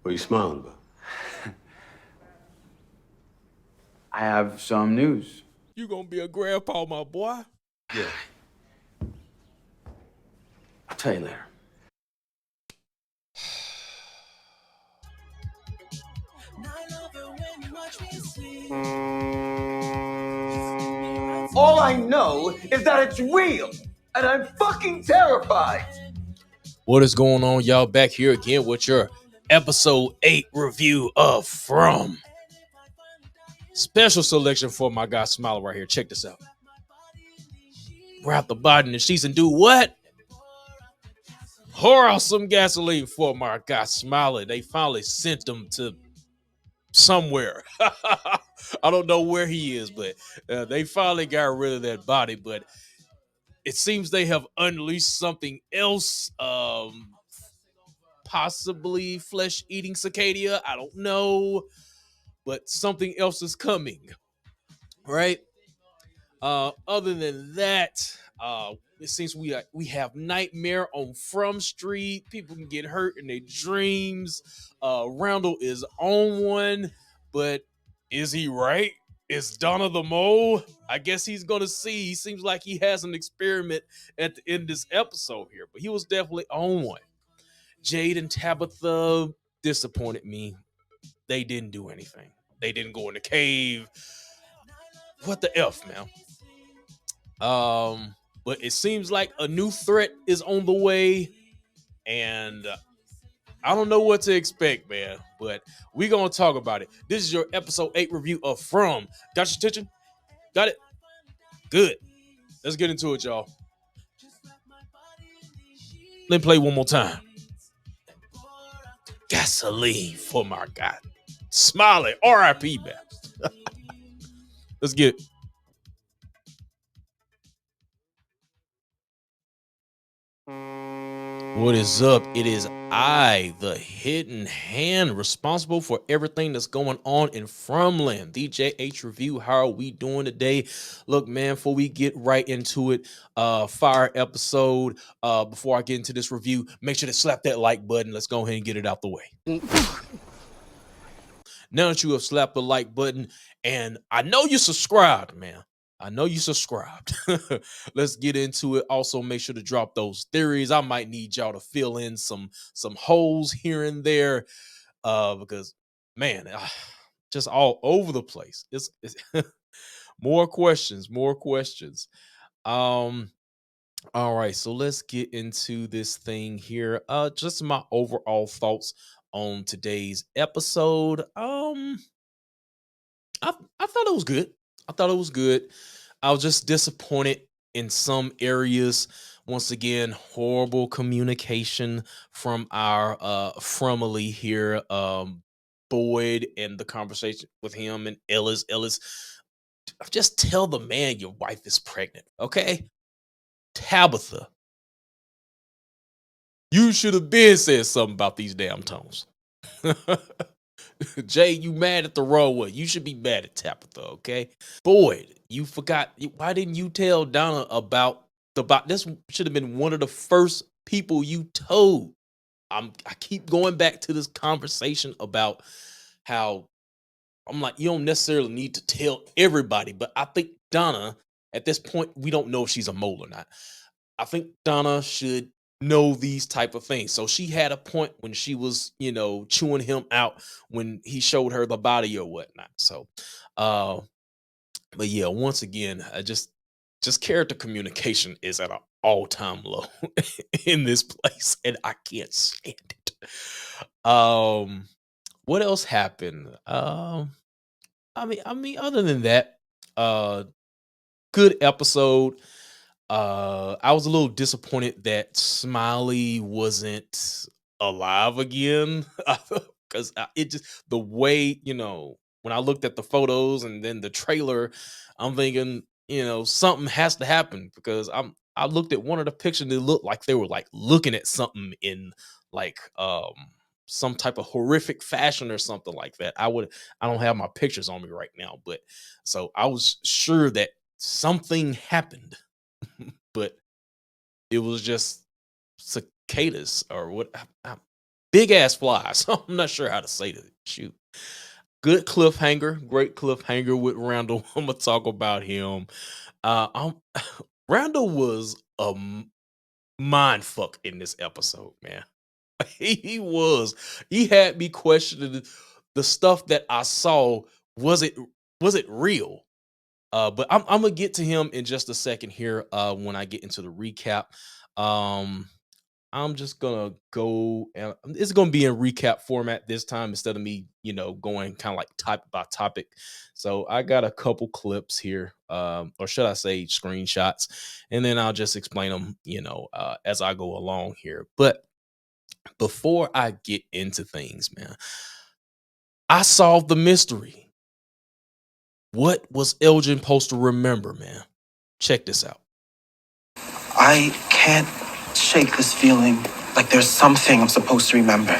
What are you smiling about? I have some news. You gonna be a grandpa, my boy? Yeah. I'll tell you later. All I know is that it's real, and I'm fucking terrified. What is going on, y'all? Back here again with your episode 8 review of From. Special selection for my guy Smiley right here. Check this out. Wrap the body in the sheets and do what? Pour out some gasoline for my guy Smiley. They finally sent him to somewhere. I don't know where he is, but they finally got rid of that body. But it seems they have unleashed something else. Possibly flesh-eating cicada. I don't know, but something else is coming, right? Other than that, it seems we have Nightmare on From Street. People can get hurt in their dreams. Randall is on one, but is he right? Is Donna the mole? I guess he's gonna see. He seems like he has an experiment at the end of this episode here, but he was definitely on one. Jade and Tabitha disappointed me. They didn't do anything. They didn't go in the cave. What the F, man? But it seems like a new threat is on the way, and I don't know what to expect, man. But we're gonna talk about it. This is your episode 8 review of From. Got your attention? Got it? Good. Let's get into it, y'all. Let me play one more time. Gasoline for my guy Smiley. R.I.P. man. Let's get it. What is up? It is I, the hidden hand, responsible for everything that's going on in Fromland. DJH Review. How are we doing today? Look, man, before we get right into it, fire episode. Before I get into this review, make sure to slap that like button. Let's go ahead and get it out the way. Now that you have slapped the like button, and I know you subscribed, man. I know you subscribed. Let's get into it. Also, make sure to drop those theories. I might need y'all to fill in some holes here and there, because man, just all over the place. It's more questions, more questions. All right, so let's get into this thing here. Just my overall thoughts on today's episode. I thought it was good. I thought it was good. I was just disappointed in some areas. Once again, horrible communication from our Fromily here. Boyd and the conversation with him and Ellis. Just tell the man your wife is pregnant, okay? Tabitha, you should have been said something about these damn tones. Jay, you mad at the wrong one. You should be mad at Tabitha, okay? Boyd, you forgot. Why didn't you tell Donna about this? Should have been one of the first people you told. I keep going back to this conversation about how I'm like, you don't necessarily need to tell everybody, but I think Donna, at this point, we don't know if she's a mole or not. I think Donna should know these type of things. So she had a point when she was, chewing him out when he showed her the body or whatnot. So, but yeah, once again, I just character communication is at an all-time low in this place, and I can't stand it. What else happened? I mean, other than that, good episode. I was a little disappointed that Smiley wasn't alive again, because it just the way when I looked at the photos and then the trailer, I'm thinking something has to happen, because I looked at one of the pictures and it looked like they were like looking at something in like some type of horrific fashion or something like that. I don't have my pictures on me right now, but so I was sure that something happened. But it was just cicadas or what. big ass fly. So I'm not sure how to say that. Shoot. Good cliffhanger, great cliffhanger with Randall. I'm gonna talk about him. Randall was a mind fuck in this episode, man. He was. He had me questioning the stuff that I saw. Was it real? But I'm gonna get to him in just a second here. When I get into the recap. Um, I'm just gonna go and it's gonna be in recap format this time instead of me, going kind of like topic by topic. So I got a couple clips here, or should I say screenshots, and then I'll just explain them, as I go along here. But before I get into things, man, I solved the mystery. What was Elgin supposed to remember, man? Check this out. I can't shake this feeling like there's something I'm supposed to remember.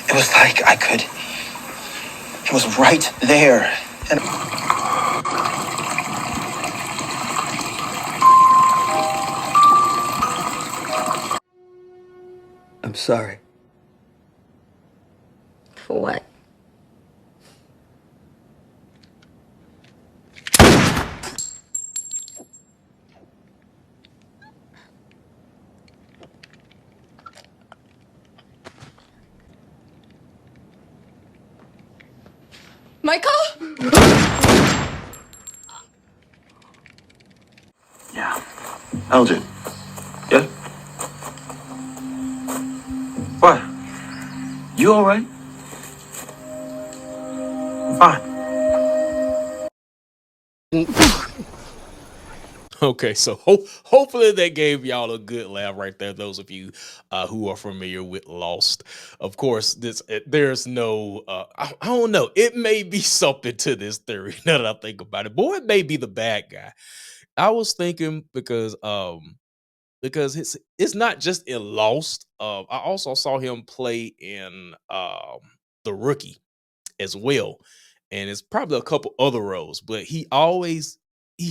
It was like I could. It was right there. And I'm sorry. For what? Michael? yeah. Elgin. Yeah? What? You all right? I'm fine. Okay, so hopefully that gave y'all a good laugh right there. Those of you who are familiar with Lost, of course, there's no I don't know. It may be something to this theory now that I think about it. Boy, it may be the bad guy. I was thinking because it's not just in Lost. I also saw him play in The Rookie as well, and it's probably a couple other roles, but he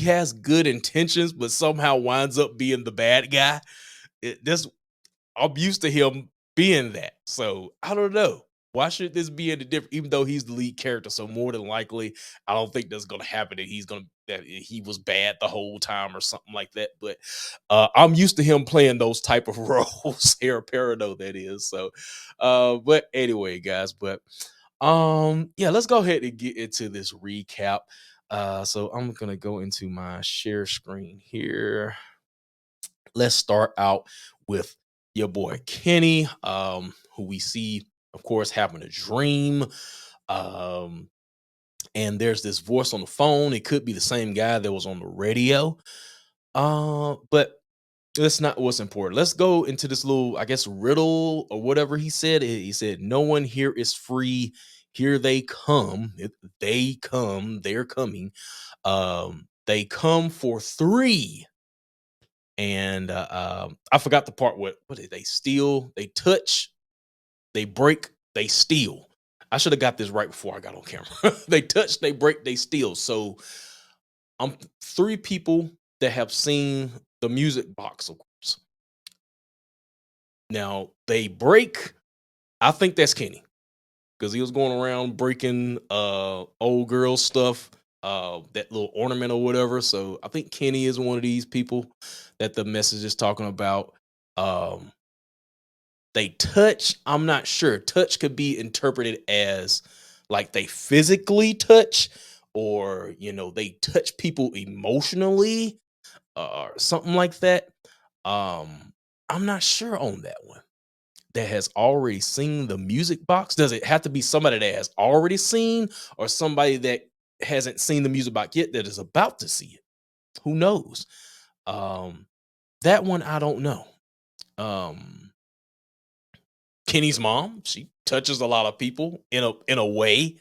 has good intentions, but somehow winds up being the bad guy. This I'm used to him being that, so I don't know. Why should this be any different? Even though he's the lead character, so more than likely, I don't think that's gonna happen. That he was bad the whole time or something like that. But I'm used to him playing those type of roles. Hair Parado, that is. So, but anyway, guys. But yeah, let's go ahead and get into this recap. So I'm gonna go into my share screen here. Let's start out with your boy Kenny, who we see, of course, having a dream. Um, and there's this voice on the phone. It could be the same guy that was on the radio. But that's not what's important. Let's go into this little, I guess, riddle or whatever he said. He said, "No one here is free. Here they come. They come. They're coming. They come for three." And I forgot the part. What did they steal? They touch. They break. They steal. I should have got this right before I got on camera. They touch. They break. They steal. So I'm three people that have seen the music box, of course. Now they break. I think that's Kenny because he was going around breaking old girl stuff, that little ornament or whatever. So I think Kenny is one of these people that the message is talking about. They touch. I'm not sure. Touch could be interpreted as like they physically touch, or they touch people emotionally, or something like that. I'm not sure on that one. That has already seen the music box? Does it have to be somebody that has already seen, or somebody that hasn't seen the music box yet that is about to see it? Who knows? That one I don't know. Kenny's mom, she touches a lot of people in a way,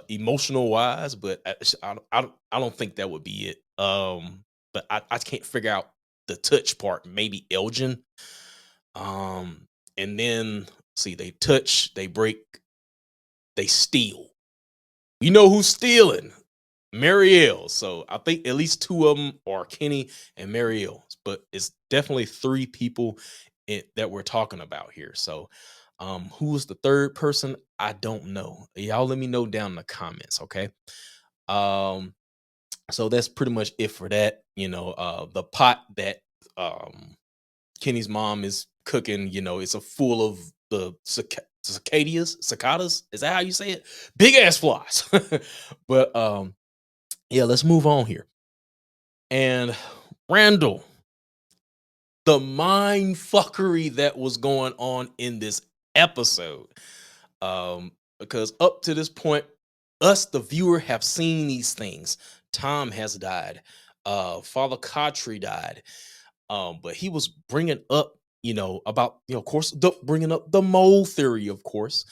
emotional wise, but I don't think that would be it. But I can't figure out the touch part. Maybe Elgin. And then see, they touch, they break, they steal. We know who's stealing. Marielle. So I think at least two of them are Kenny and Marielle, but it's definitely three people that we're talking about here. So Who was the third person? I don't know. Y'all let me know down in the comments, okay? Um, so that's pretty much it for that. The pot that Kenny's mom is cooking, it's a full of the cicadas. Is that how you say it? Big ass flies. But yeah, let's move on here. And Randall, the mind fuckery that was going on in this episode. Because up to this point, us, the viewer, have seen these things. Tom has died. Father Kotri died. But he was bringing up, about, of course, bringing up the mole theory, of course.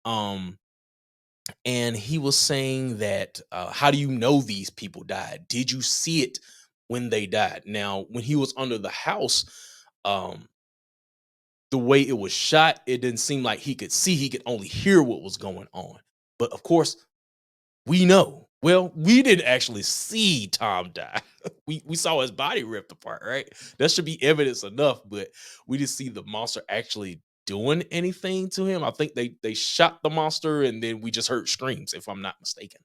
And he was saying that, how do you know these people died? Did you see it when they died? Now, when he was under the house, the way it was shot, it didn't seem like he could see. He could only hear what was going on. But of course, we know. Well, we didn't actually see Tom die. We saw his body ripped apart, right? That should be evidence enough, but we didn't see the monster actually doing anything to him. I think they shot the monster and then we just heard screams, if I'm not mistaken.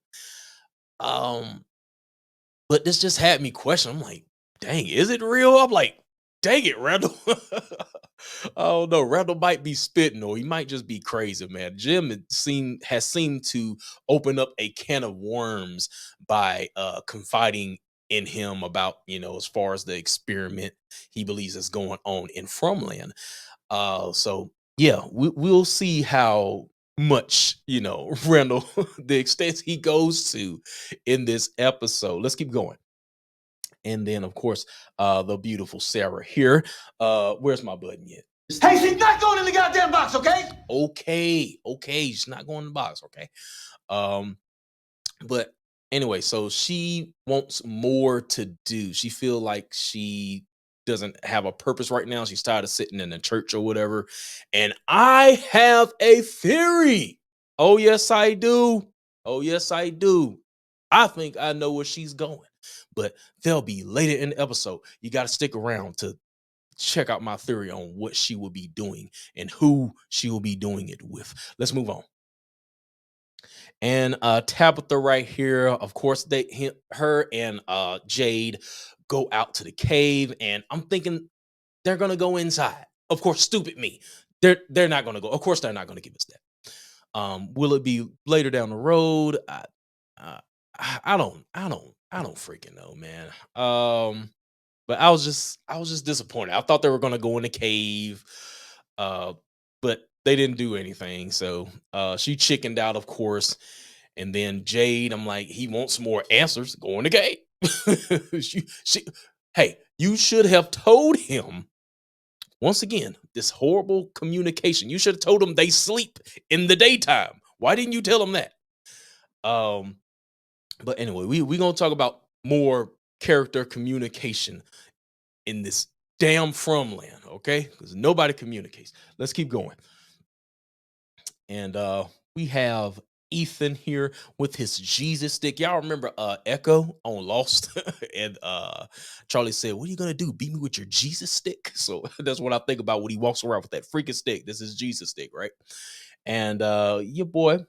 But this just had me question. I'm like, dang, is it real? I'm like, dang it, Randall. Oh no, Randall might be spitting or he might just be crazy, man. Jim has seemed to open up a can of worms by confiding in him about, as far as the experiment he believes is going on in Fromland. So yeah, we'll see how much, Randall, the extent he goes to in this episode. Let's keep going. And then, of course, the beautiful Sara here. Where's my button yet? Hey, she's not going in the goddamn box, okay? Okay, she's not going in the box, okay. But anyway, so she wants more to do. She feel like she doesn't have a purpose right now. She's tired of sitting in the church or whatever. And I have a theory. Oh yes, I do. Oh yes, I do. I think I know where she's going, but they'll be later in the episode. You got to stick around to check out my theory on what she will be doing and who she will be doing it with. Let's move on. And Tabitha right here, of course, her and Jade go out to the cave, and I'm thinking they're gonna go inside. Of course, stupid me. They're not gonna go. Of course, they're not gonna give us that. Will it be later down the road? I don't freaking know, man. But I was just disappointed. I thought they were gonna go in the cave, but they didn't do anything. So she chickened out, of course. And then Jade, I'm like, he wants more answers. Go in the cave. Hey, you should have told him. Once again, this horrible communication. You should have told him they sleep in the daytime. Why didn't you tell him that? But anyway, we gonna talk about more character communication in this damn Fromland, okay? Because nobody communicates. Let's keep going. And we have Ethan here with his Jesus stick. Y'all remember Echo on Lost? And Charlie said, what are you gonna do? Beat me with your Jesus stick? So that's what I think about when he walks around with that freaking stick. This is Jesus stick, right? And your boy,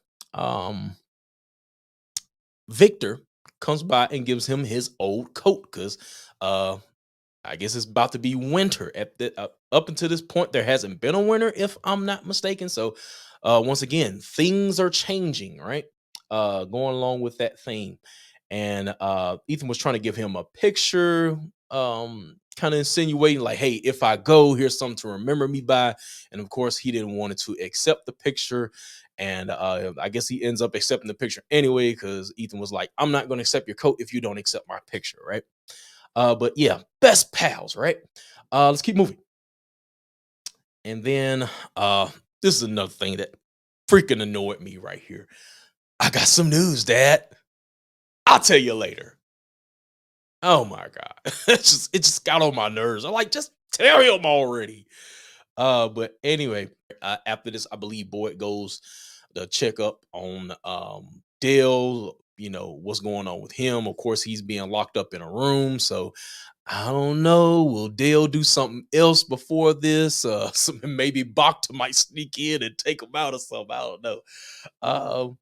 Victor, comes by and gives him his old coat because I guess it's about to be winter. Up until this point, there hasn't been a winter, if I'm not mistaken. So once again, things are changing, right? Going along with that theme. And Ethan was trying to give him a picture, kind of insinuating like, hey, if I go, here's something to remember me by. And of course, he didn't want to accept the picture. And I guess he ends up accepting the picture anyway, because Ethan was like, I'm not going to accept your coat if you don't accept my picture, right? But yeah, best pals, right? Let's keep moving. And then this is another thing that freaking annoyed me right here. I got some news, Dad. I'll tell you later. Oh my God. it just got on my nerves. I'm like, just tell him already. But anyway, after this, I believe Boyd goes to check up on Dale, what's going on with him. Of course, he's being locked up in a room. So I don't know. Will Dale do something else before this? Maybe Bacta might sneak in and take him out or something. I don't know. Um,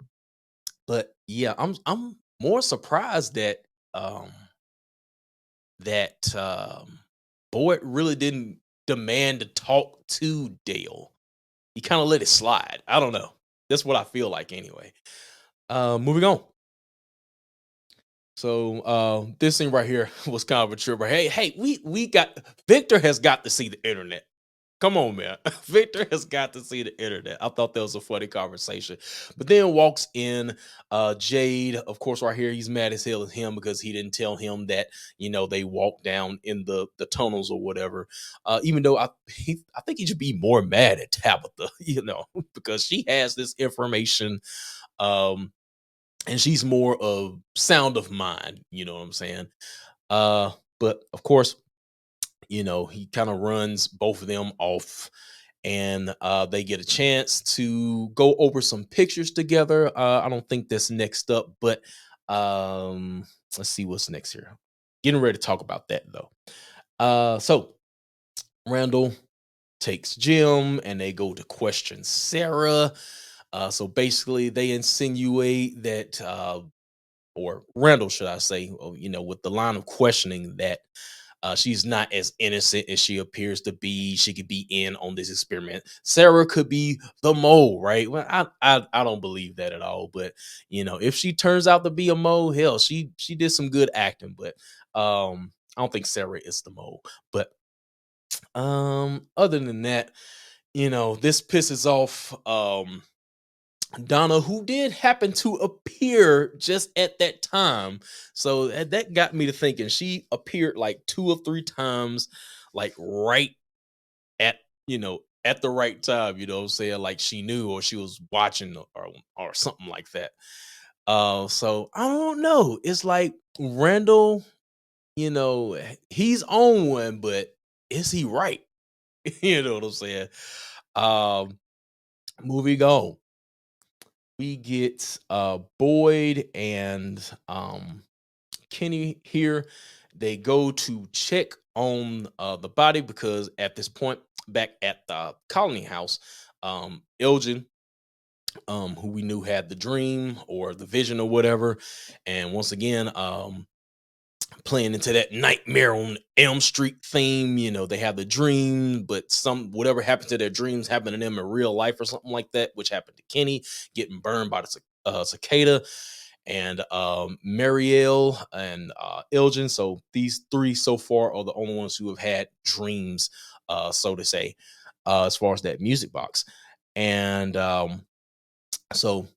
but yeah, I'm more surprised that um Boyd really didn't demand to talk to Dale. He kind of let it slide. I don't know. That's what I feel like anyway. Moving on. So this thing right here was kind of a trip. Hey, we got Victor has got to see the internet. Come on, man. Victor has got to see the internet. I thought that was a funny conversation. But then walks in Jade. Of course, right here, he's mad as hell at him because he didn't tell him that, they walked down in the tunnels or whatever. Even though I think he should be more mad at Tabitha, because she has this information. And she's more of sound of mind, you know what I'm saying? But of course, he kind of runs both of them off, and they get a chance to go over some pictures together. I don't think that's next up, but let's see what's next here. Getting ready to talk about that though. So Randall takes Jim and they go to question Sara. So basically they insinuate that or Randall, should I say, with the line of questioning that she's not as innocent as she appears to be. She could be in on this experiment. Sara could be the mole, right? Well, I don't believe that at all. But if she turns out to be a mole, hell, she did some good acting. But I don't think Sara is the mole. But other than that, this pisses off Donna, who did happen to appear just at that time. So that got me to thinking she appeared like 2 or 3 times, like right at, at the right time, what I'm saying? Like she knew or she was watching or something like that. So I don't know. It's like Randall, he's on one, but is he right? You know what I'm saying? Um, moving on. We get Boyd and Kenny here. They go to check on the body because at this point, back at the colony house, Elgin, who we knew had the dream or the vision or whatever, and once again, playing into that Nightmare on Elm Street theme. They have the dream, but whatever happened to their dreams happened to them in real life or something like that, which happened to Kenny getting burned by the cicada and Marielle and Elgin. So these three so far are the only ones who have had dreams, so to say, as far as that music box. And so,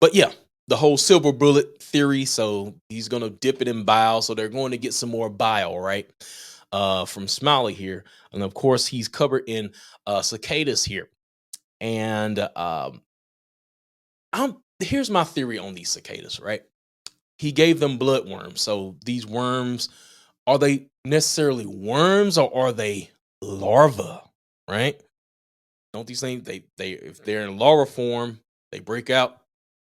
but yeah, the whole silver bullet theory. So he's gonna dip it in bile. So they're going to get some more bile, right? From Smiley here, and of course he's covered in cicadas here. And here's my theory on these cicadas, right? He gave them bloodworms. So these worms, are they necessarily worms or are they larvae? Right? Don't these things they if they're in larva form, they break out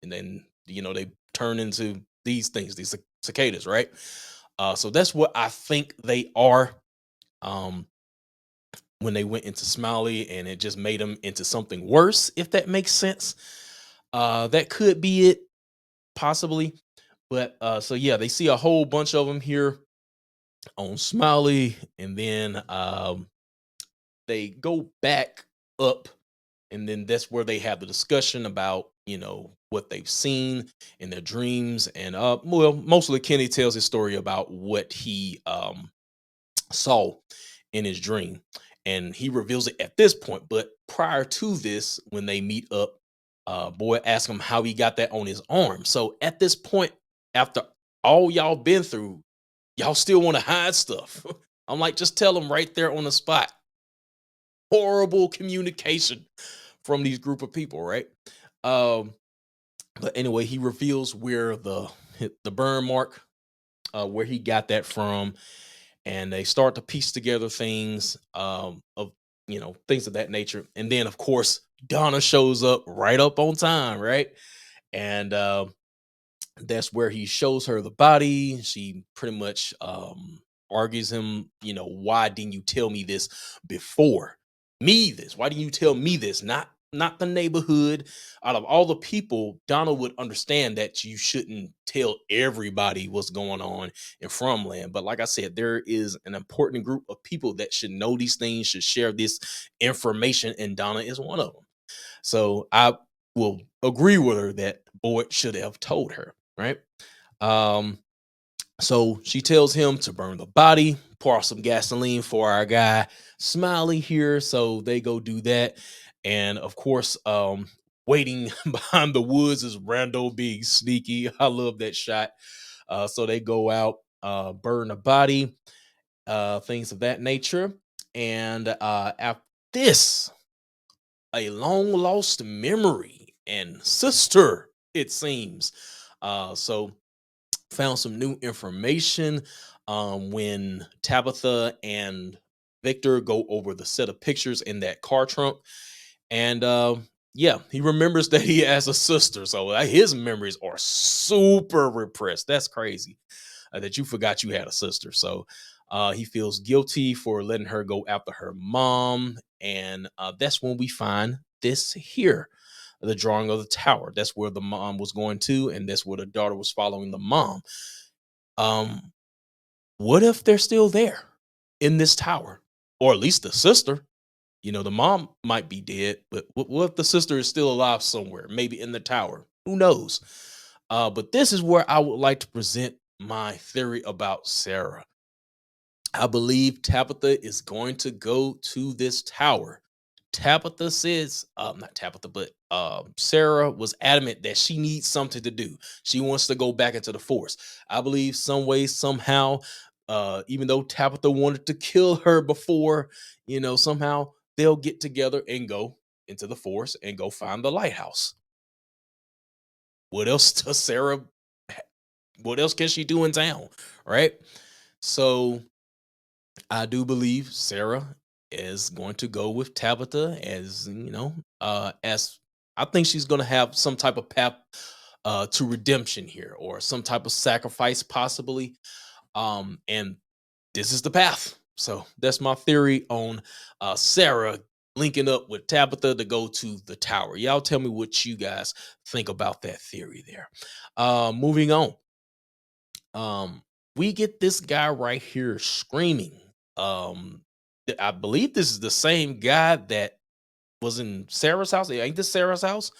and then they turn into these things, these cicadas, right? So that's what I think they are. When they went into Smiley and it just made them into something worse, if that makes sense. That could be it, possibly. But so yeah, they see a whole bunch of them here on Smiley, and then they go back up, and then that's where they have the discussion about what they've seen in their dreams. And well, mostly Kenny tells his story about what he saw in his dream, and he reveals it at this point. But prior to this, when they meet up, Boy asks him how he got that on his arm. So at this point, after all y'all been through, y'all still want to hide stuff. I'm like, just tell them right there on the spot. Horrible communication from these group of people, right? But anyway, he reveals where the burn mark, where he got that from, and they start to piece together things of things of that nature. And then of course Donna shows up right up on time, right? And That's where he shows her the body. She pretty much argues him, why didn't you tell me this before? Me this. Why didn't you tell me this? Not the neighborhood. Out of all the people, Donald would understand that you shouldn't tell everybody what's going on in Farmland. But like I said, there is an important group of people that should know these things, should share this information, and Donna is one of them. So I will agree with her that Boyd should have told her, right? Um, so she tells him to burn the body, pour out some gasoline for our guy Smiley here. So they go do that. And of course, waiting behind the woods is Randall being sneaky. I love that shot. So they go out, burn the body, things of that nature. And after this, a long lost memory and sister, it seems. So found some new information when Tabitha and Victor go over the set of pictures in that car trunk. And yeah, he remembers that he has a sister. So his memories are super repressed. That's crazy that you forgot you had a sister. So he feels guilty for letting her go after her mom. And that's when we find this here, the drawing of the tower. That's where the mom was going to, and that's where the daughter was following the mom. Um, what if they're still there in this tower, or at least the sister? The mom might be dead, but what if the sister is still alive somewhere, maybe in the tower? Who knows? But this is where I would like to present my theory about Sara. I believe Tabitha is going to go to this tower. Tabitha says, not Tabitha, but Sara was adamant that she needs something to do. She wants to go back into the force. I believe some way, somehow, even though Tabitha wanted to kill her before, somehow they'll get together and go into the force and go find the lighthouse. What else does Sara? What else can she do in town, right? So I do believe Sara is going to go with Tabitha as I think she's going to have some type of path to redemption here, or some type of sacrifice possibly. And this is the path. So that's my theory on Sara linking up with Tabitha to go to the tower. Y'all tell me what you guys think about that theory there. Moving on. We get this guy right here screaming. I believe this is the same guy that was in Sarah's house. Ain't this Sarah's house?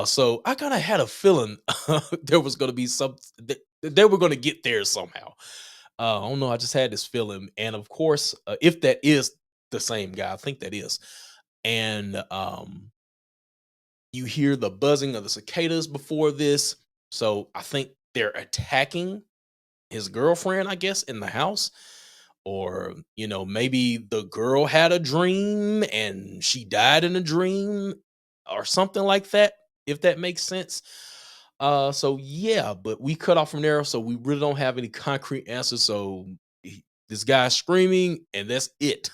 So I kind of had a feeling there was going to be they were going to get there somehow. I don't know. I just had this feeling, and of course, if that is the same guy, I think that is, and you hear the buzzing of the cicadas before this, so I think they're attacking his girlfriend, I guess, in the house. Or, maybe the girl had a dream and she died in a dream or something like that, if that makes sense. So yeah, but we cut off from there, so we really don't have any concrete answers. So this guy's screaming, and that's it.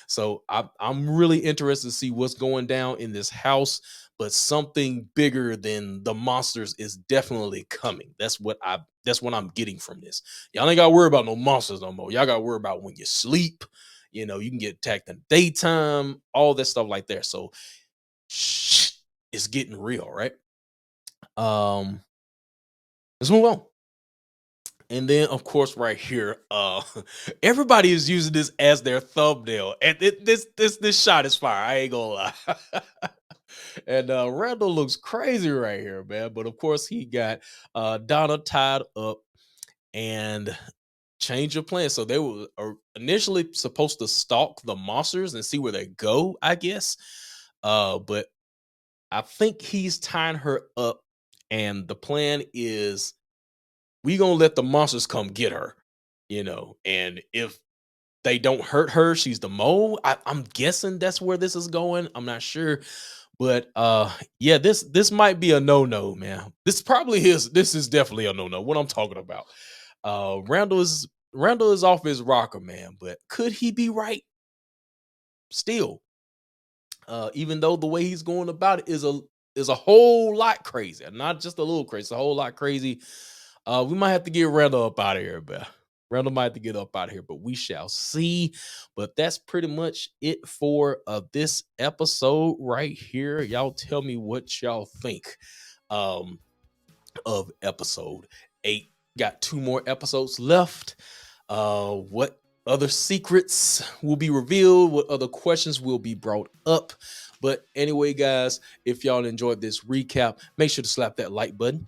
So I'm really interested to see what's going down in this house. But something bigger than the monsters is definitely coming. That's what I'm getting from this. Y'all ain't got to worry about no monsters no more. Y'all got to worry about when you sleep. You can get attacked in the daytime, all that stuff like that. So it's getting real, right? Um, let's move on. And then, of course, right here, everybody is using this as their thumbnail, and this shot is fire. I ain't gonna lie. And Randall looks crazy right here, man. But of course, he got Donna tied up and change of plan. So they were initially supposed to stalk the monsters and see where they go, I guess. But I think he's tying her up, and the plan is we gonna let the monsters come get her, and if they don't hurt her, she's the mole. I'm guessing that's where this is going. I'm not sure. But yeah, this might be a no-no, man. This is definitely a no-no. What I'm talking about. Randall is off his rocker, man, but could he be right? Still, even though the way he's going about it is is a whole lot crazy, not just a little crazy. It's a whole lot crazy. We might have to get Randall up out of here, but Randall might have to get up out of here, but we shall see. But that's pretty much it for this episode right here. Y'all tell me what y'all think of episode 8. Got 2 more episodes left. What other secrets will be revealed? What other questions will be brought up? But anyway, guys, if y'all enjoyed this recap, make sure to slap that like button.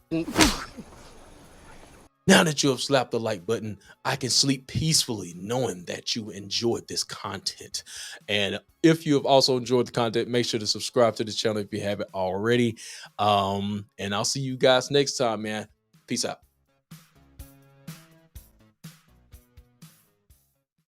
Now that you have slapped the like button, I can sleep peacefully knowing that you enjoyed this content. And if you have also enjoyed the content, make sure to subscribe to the channel if you haven't already. And I'll see you guys next time, man. Peace out.